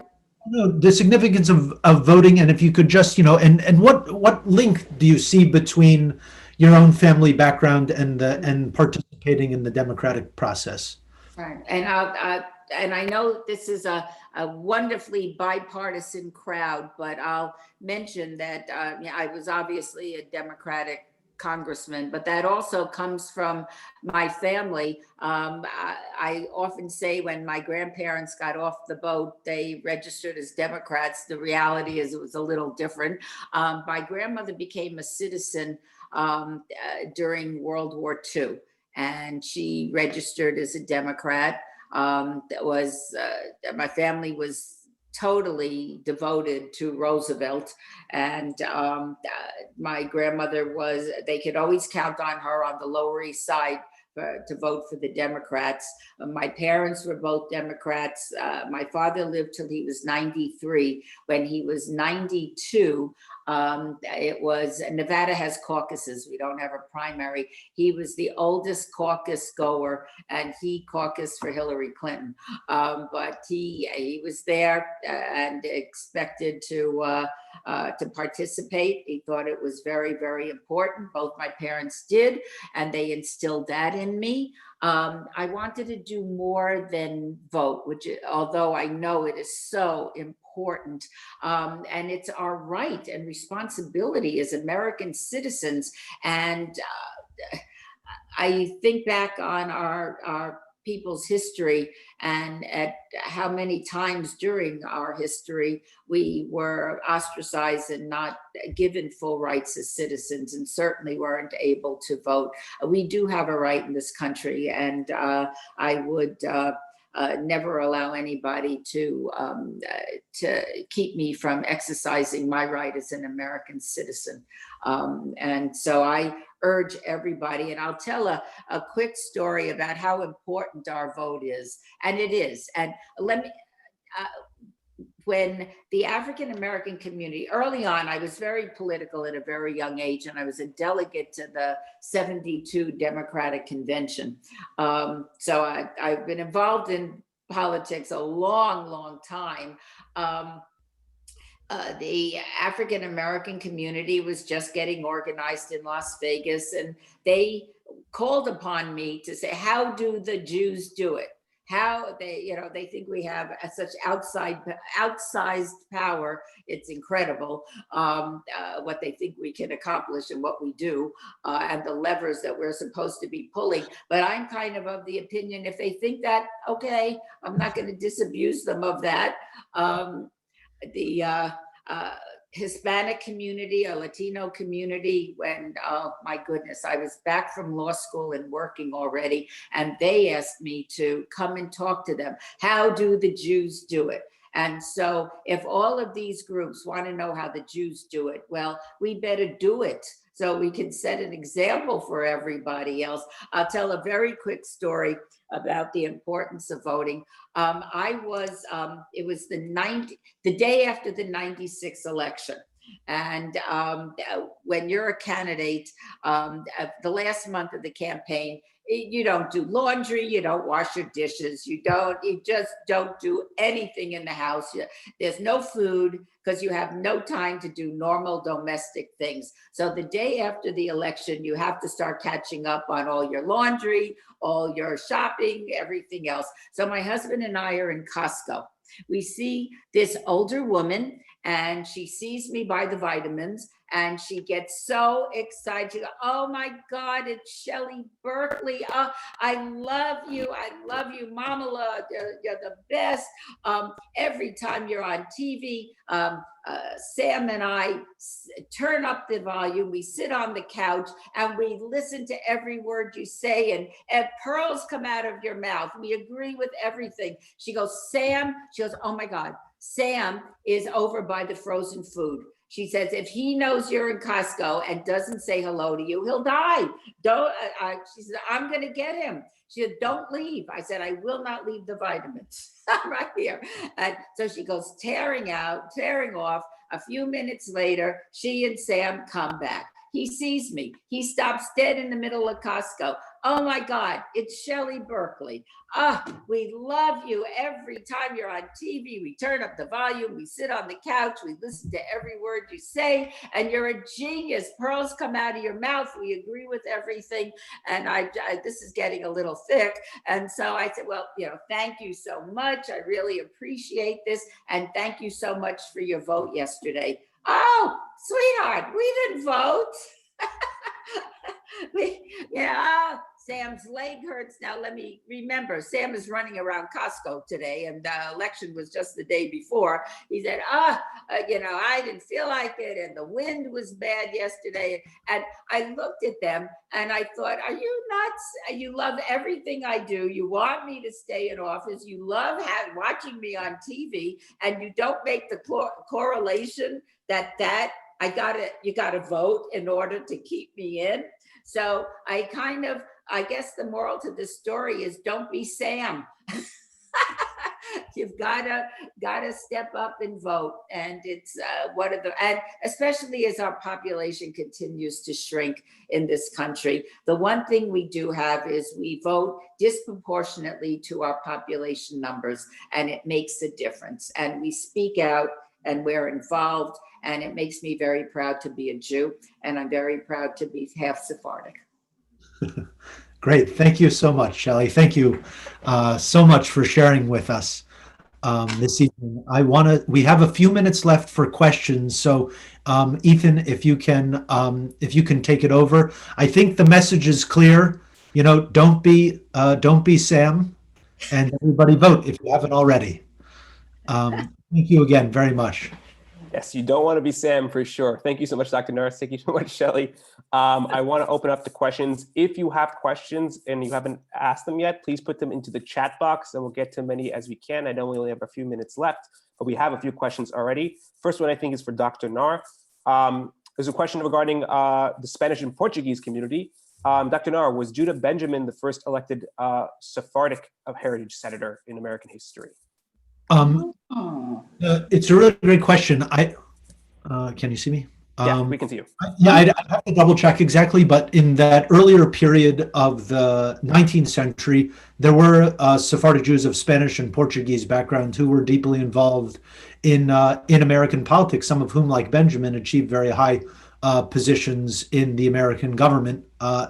No, the significance of voting, and if you could just, and what link do you see between your own family background and participating in the democratic process? Right, and I know this is a wonderfully bipartisan crowd, but I'll mention that I was obviously a Democratic congressman, but that also comes from my family. I often say when my grandparents got off the boat, they registered as Democrats. The reality is it was a little different. My grandmother became a citizen during World War II, and she registered as a Democrat. My family was totally devoted to Roosevelt, and my grandmother they could always count on her on the Lower East Side to vote for the Democrats. My parents were both Democrats. My father lived till he was 93. When he was 92, Nevada has caucuses. We don't have a primary. He was the oldest caucus goer, and he caucused for Hillary Clinton. But he was there and expected to participate. He thought it was very, very important. Both my parents did, and they instilled that in me. I wanted to do more than vote, although I know it is so important, and it's our right and responsibility as American citizens. And I think back on our people's history and at how many times during our history we were ostracized and not given full rights as citizens, and certainly weren't able to vote. We do have a right in this country, and I would never allow anybody to keep me from exercising my right as an American citizen. And so I urge everybody, and I'll tell a quick story about how important our vote is, and it is. And let me, when the African American community, early on, I was very political at a very young age, and I was a delegate to the 72 Democratic Convention. So I've been involved in politics a long, long time. The African American community was just getting organized in Las Vegas, and they called upon me to say, how do the Jews do it? How they think we have such outsized power. It's incredible what they think we can accomplish and what we do, and the levers that we're supposed to be pulling. But I'm kind of the opinion, if they think that, okay, I'm not going to disabuse them of that. The Hispanic community or Latino community, when, oh my goodness, I was back from law school and working already, and they asked me to come and talk to them. How do the Jews do it? And so if all of these groups want to know how the Jews do it, well, we better do it so we can set an example for everybody else. I'll tell a very quick story about the importance of voting. It was the day after the 96 election. And when you're a candidate, the last month of the campaign, you don't do laundry, you don't wash your dishes, you just don't do anything in the house. There's no food because you have no time to do normal domestic things. So the day after the election, you have to start catching up on all your laundry, all your shopping, everything else. So my husband and I are in Costco. We see this older woman, and she sees me buy the vitamins, and she gets so excited. She goes, oh my God, it's Shelley Berkley. Oh, I love you. I love you, Mamala. You're the best. Every time you're on TV, Sam and I turn up the volume. We sit on the couch and we listen to every word you say, and pearls come out of your mouth. We agree with everything. She goes, oh my God, Sam is over by the frozen food. She says, if he knows you're in Costco and doesn't say hello to you, he'll die. She said, I'm going to get him. She said, don't leave. I said, I will not leave the vitamins right here. And so she goes tearing off. A few minutes later, she and Sam come back. He sees me. He stops dead in the middle of Costco. Oh my God, it's Shelley Berkley. We love you. Every time you're on TV, we turn up the volume, we sit on the couch, we listen to every word you say, and you're a genius. Pearls come out of your mouth. We agree with everything. And this is getting a little thick. And so I said, well, thank you so much. I really appreciate this. And thank you so much for your vote yesterday. Oh, sweetheart, we didn't vote. Sam's leg hurts. Now let me remember, Sam is running around Costco today, and the election was just the day before. He said, I didn't feel like it, and the wind was bad yesterday. And I looked at them and I thought, are you nuts? You love everything I do. You want me to stay in office. You love watching me on TV, and you don't make the correlation that you gotta vote in order to keep me in. So I guess the moral to this story is don't be Sam. You've gotta step up and vote. And it's and especially as our population continues to shrink in this country, the one thing we do have is we vote disproportionately to our population numbers, and it makes a difference. And we speak out and we're involved, and it makes me very proud to be a Jew, and I'm very proud to be half Sephardic. Great. Thank you so much, Shelley. Thank you so much for sharing with us this evening. We have a few minutes left for questions. So Ethan, if you can take it over. I think the message is clear. Don't be Sam. And everybody vote if you haven't already. Thank you again very much. Yes, you don't want to be Sam for sure. Thank you so much, Dr. Naar. Thank you so much, Shelley. I want to open up to questions. If you have questions and you haven't asked them yet, please put them into the chat box and we'll get to many as we can. I know we only have a few minutes left, but we have a few questions already. First one I think is for Dr. Naar. There's a question regarding the Spanish and Portuguese community. Dr. Naar, was Judah Benjamin the first elected Sephardic of heritage senator in American history? It's a really great question. Can you see me? Yeah, we can see you. Yeah, I'd have to double check exactly, but in that earlier period of the 19th century, there were Sephardic Jews of Spanish and Portuguese background who were deeply involved in American politics, some of whom, like Benjamin, achieved very high positions in the American government,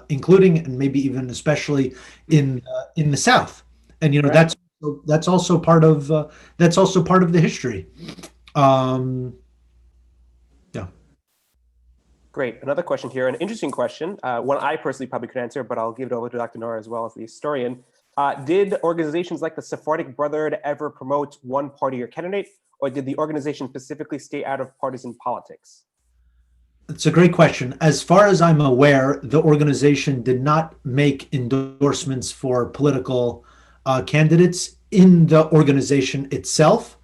including and maybe even especially in the South. And you know, Right. that's also part of the history. Yeah. Great. Another question here, an interesting question, one I personally probably could answer, but I'll give it over to Dr. Naar as well as the historian. Did organizations like the Sephardic Brotherhood ever promote one party or candidate, or did the organization specifically stay out of partisan politics? It's a great question. As far as I'm aware, the organization did not make endorsements for political candidates in the organization itself.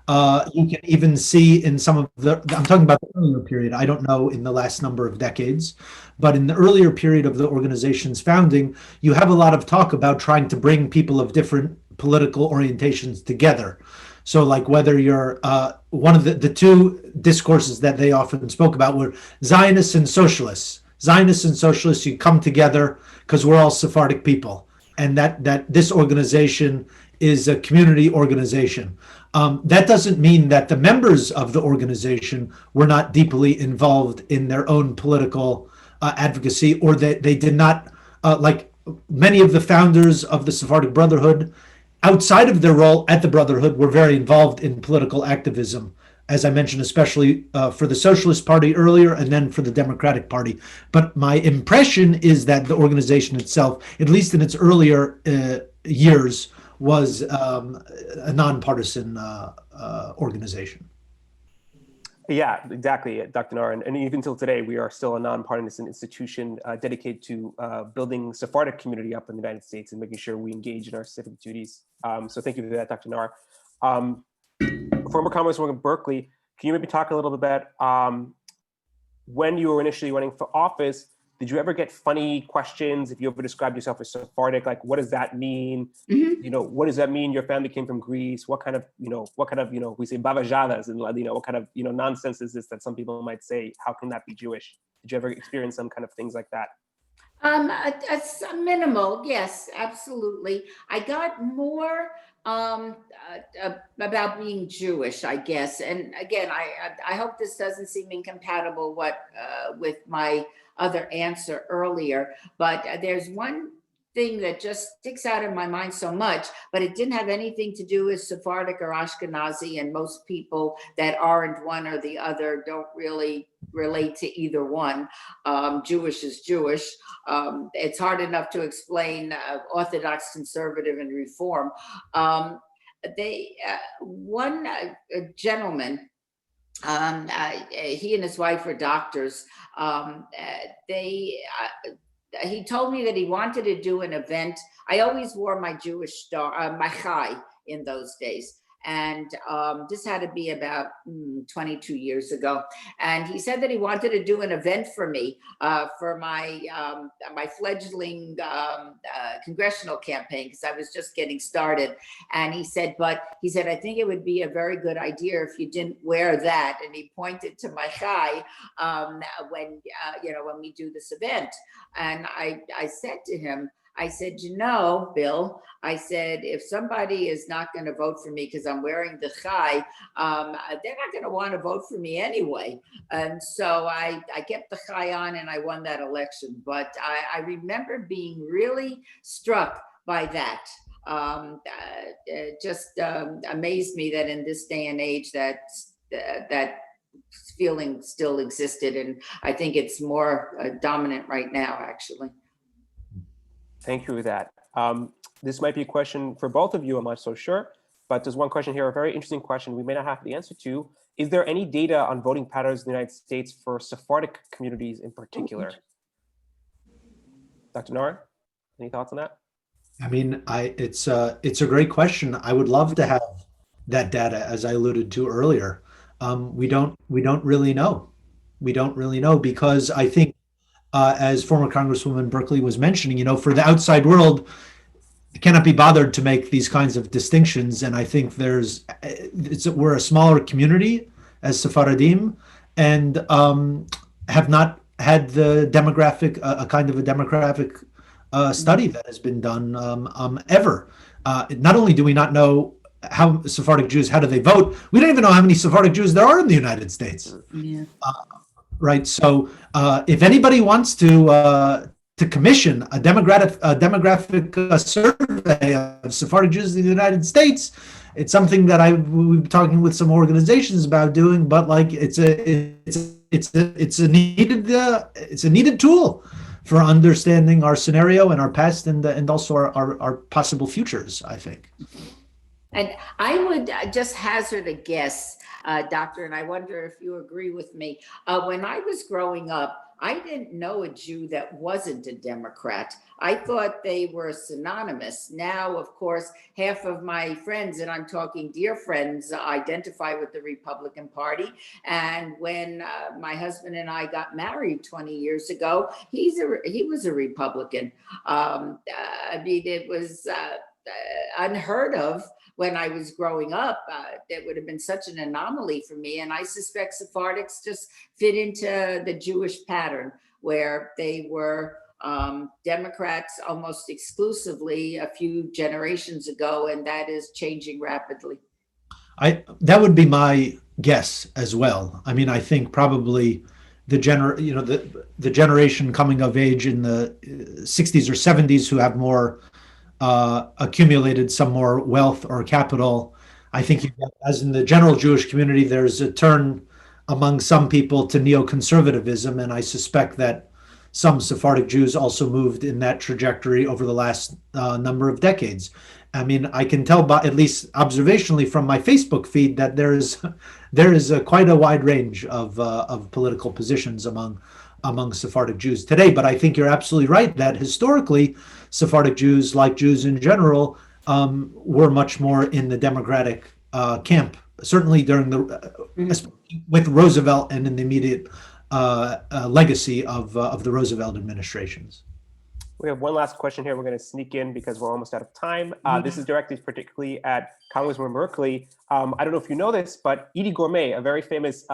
You can even see in some of I'm talking about the earlier period. I don't know in the last number of decades, but in the earlier period of the organization's founding, you have a lot of talk about trying to bring people of different political orientations together. So like whether you're one of the two discourses that they often spoke about were Zionists and Socialists. Zionists and Socialists, you come together because we're all Sephardic people. And that this organization is a community organization. That doesn't mean that the members of the organization were not deeply involved in their own political advocacy, or that they did not, like many of the founders of the Sephardic Brotherhood, outside of their role at the Brotherhood, were very involved in political activism, as I mentioned, especially for the Socialist Party earlier and then for the Democratic Party. But my impression is that the organization itself, at least in its earlier years, was a nonpartisan organization. Yeah, exactly, Dr. Naar. And even till today, we are still a nonpartisan institution dedicated to building Sephardic community up in the United States and making sure we engage in our civic duties. So thank you for that, Dr. Naar. Former Congresswoman Berkley, can you maybe talk a little bit about when you were initially running for office? Did you ever get funny questions? If you ever described yourself as Sephardic, like what does that mean? Mhm. You know, what does that mean? Your family came from Greece. What kind of, we say bavajadas and Ladino. What kind of, nonsense is this that some people might say? How can that be Jewish? Did you ever experience some kind of things like that? It's minimal, yes, absolutely. I got more about being Jewish, I guess. And again, I hope this doesn't seem incompatible with my other answer earlier, but there's one thing that just sticks out in my mind so much, but it didn't have anything to do with Sephardic or Ashkenazi, and most people that aren't one or the other don't really relate to either one. Jewish is Jewish. It's hard enough to explain Orthodox, Conservative, and Reform. One gentleman, he and his wife were doctors. He told me that he wanted to do an event. I always wore my Jewish star, my chai in those days. And this had to be about 22 years ago. And he said that he wanted to do an event for me for my fledgling congressional campaign, because I was just getting started. And he said, I think it would be a very good idea if you didn't wear that. And he pointed to my chai when we do this event. And I said to him, I said, Bill, I said, if somebody is not going to vote for me because I'm wearing the chai, they're not going to want to vote for me anyway. And so I kept the chai on and I won that election. But I remember being really struck by that. It just amazed me that in this day and age that feeling still existed. And I think it's more dominant right now, actually. Thank you for that. This might be a question for both of you, I'm not so sure, but there's one question here, a very interesting question we may not have the answer to. Is there any data on voting patterns in the United States for Sephardic communities in particular? Dr. Naar, any thoughts on that? I mean, it's a great question. I would love to have that data, as I alluded to earlier. We don't really know. We don't really know because I think, as former Congresswoman Berkley was mentioning, for the outside world, cannot be bothered to make these kinds of distinctions. And I think we're a smaller community as Sepharadim, and have not had the demographic, a kind of a demographic study that has been done ever. Not only do we not know how Sephardic Jews, how do they vote, we don't even know how many Sephardic Jews there are in the United States. Yeah. Right. So if anybody wants to commission a demographic survey of Sephardic Jews in the United States, it's something that we've been talking with some organizations about doing. But like, it's a needed tool for understanding our scenario and our past and also our possible futures, I think. And I would just hazard a guess, Doctor, and I wonder if you agree with me. When I was growing up, I didn't know a Jew that wasn't a Democrat. I thought they were synonymous. Now, of course, half of my friends, and I'm talking dear friends, identify with the Republican Party. And when my husband and I got married 20 years ago, he was a Republican. I mean, it was unheard of. When I was growing up, that would have been such an anomaly for me. And I suspect Sephardics just fit into the Jewish pattern where they were Democrats almost exclusively a few generations ago, and that is changing rapidly. That would be my guess as well. I mean, I think probably the generation coming of age in the 60s or 70s who have more accumulated some more wealth or capital. I think, as in the general Jewish community, there's a turn among some people to neoconservatism, and I suspect that some Sephardic Jews also moved in that trajectory over the last number of decades. I mean, I can tell by at least observationally from my Facebook feed that there is quite a wide range of political positions among Sephardic Jews today. But I think you're absolutely right that historically, Sephardic Jews, like Jews in general, were much more in the Democratic camp, certainly during with Roosevelt and in the immediate legacy of the Roosevelt administrations. We have one last question here. We're going to sneak in because we're almost out of time. This is directed particularly at Congresswoman Berkley. I don't know if you know this, but Edie Gourmet, a very famous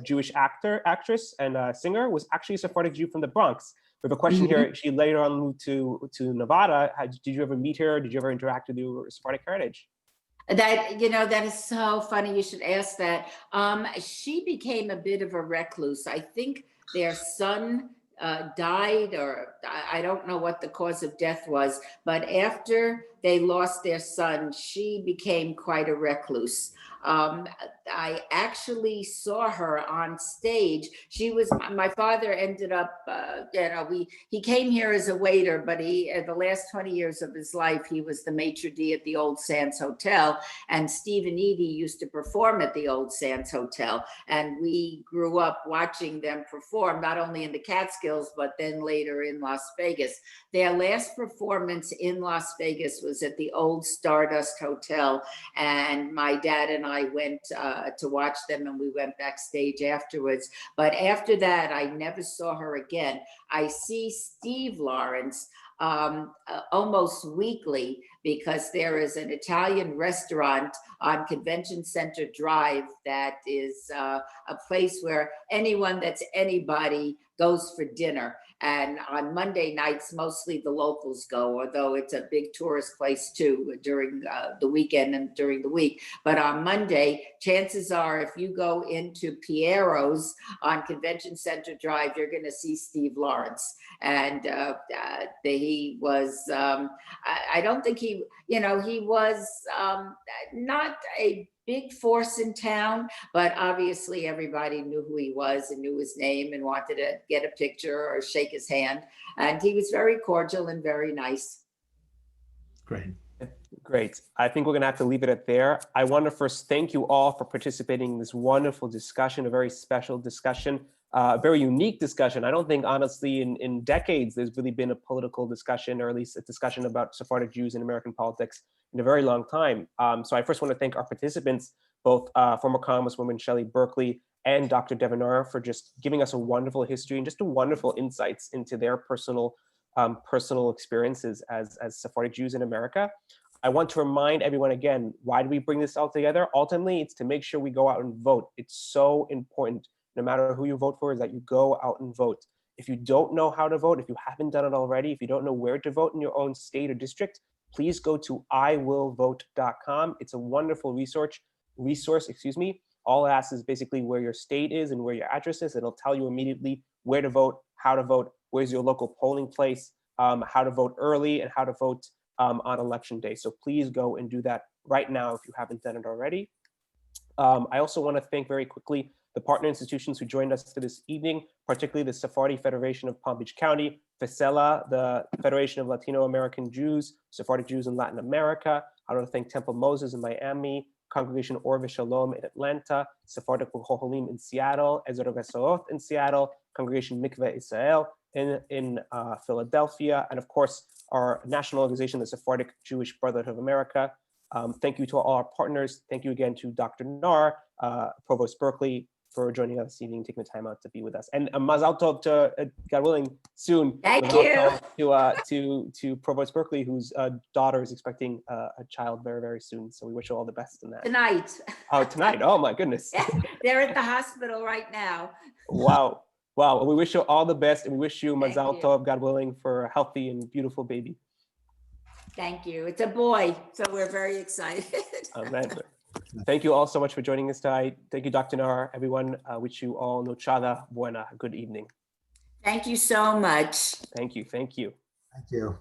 Jewish actress, and singer, was actually a Sephardic Jew from the Bronx. We have a question here. She later on moved to Nevada. Did you ever meet her? Did you ever interact with your Sephardic heritage? That is so funny. You should ask that. She became a bit of a recluse. I think their son died, or I don't know what the cause of death was, but after they lost their son, she became quite a recluse. I actually saw her on stage. My father ended up, he came here as a waiter, but the last 20 years of his life, he was the maitre d' at the Old Sands Hotel. And Steve and Edie used to perform at the Old Sands Hotel. And we grew up watching them perform, not only in the Catskills, but then later in Las Vegas. Their last performance in Las Vegas was at the old Stardust Hotel. And my dad and I went to watch them, and we went backstage afterwards. But after that, I never saw her again. I see Steve Lawrence almost weekly, because there is an Italian restaurant on Convention Center Drive that is a place where anyone that's anybody goes for dinner. And on Monday nights, mostly the locals go, although it's a big tourist place too during the weekend and during the week. But on Monday, chances are if you go into Piero's on Convention Center Drive, you're going to see Steve Lawrence. And he was, I don't think he was not a big force in town, but obviously everybody knew who he was and knew his name and wanted to get a picture or shake his hand. And he was very cordial and very nice. Great. Great. I think we're going to have to leave it at there. I want to first thank you all for participating in this wonderful discussion, a very special discussion, a very unique discussion. I don't think, honestly, in decades, there's really been a political discussion, or at least a discussion about Sephardic Jews in American politics in a very long time. So I first want to thank our participants, both former Congresswoman Shelley Berkley and Dr. Devin E for just giving us a wonderful history and just a wonderful insights into their personal experiences as Sephardic Jews in America. I want to remind everyone again, why do we bring this all together? Ultimately, it's to make sure we go out and vote. It's so important, no matter who you vote for, is that you go out and vote. If you don't know how to vote, if you haven't done it already, if you don't know where to vote in your own state or district, please go to iwillvote.com. It's a wonderful resource. All it asks is basically where your state is and where your address is. It'll tell you immediately where to vote, how to vote, where's your local polling place, how to vote early, and how to vote on election day. So please go and do that right now if you haven't done it already. I also want to thank very quickly the partner institutions who joined us this evening, particularly the Sephardi Federation of Palm Beach County, FESELA, the Federation of Latino American Jews, Sephardic Jews in Latin America. I want to thank Temple Moses in Miami, Congregation Or V'Shalom in Atlanta, Sephardic Chocholim in Seattle, Ezer Vesoth in Seattle, Congregation Mikveh Israel in Philadelphia, and of course, our national organization, the Sephardic Jewish Brotherhood of America. Thank you to all our partners. Thank you again to Dr. Naar, Provost Berkley, for joining us this evening, taking the time out to be with us. And Mazal Tov to, God willing, soon. Thank you. To Provost Berkley, whose daughter is expecting a child very, very soon. So we wish you all the best in that. Tonight. Oh, tonight. Oh, my goodness. They're at the hospital right now. Wow. Wow. Well, we wish you all the best, and we wish you Thank Mazal you. Tov, God willing, for a healthy and beautiful baby. Thank you. It's a boy, so we're very excited. Amen. Thank you all so much for joining us tonight. Thank you, Dr. Naar. Everyone, wish you all nochada buena. Good evening. Thank you so much. Thank you. Thank you. Thank you.